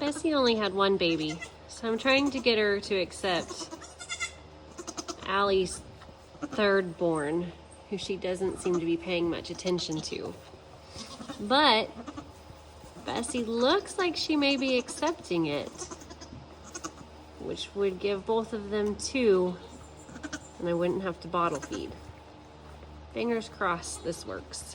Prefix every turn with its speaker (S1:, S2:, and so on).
S1: Bessie only had one baby, so I'm trying to get her to accept Allie's third born, who she doesn't seem to be paying much attention to. But Bessie looks like she may be accepting it, which would give both of them 2, and I wouldn't have to bottle feed. Fingers crossed this works.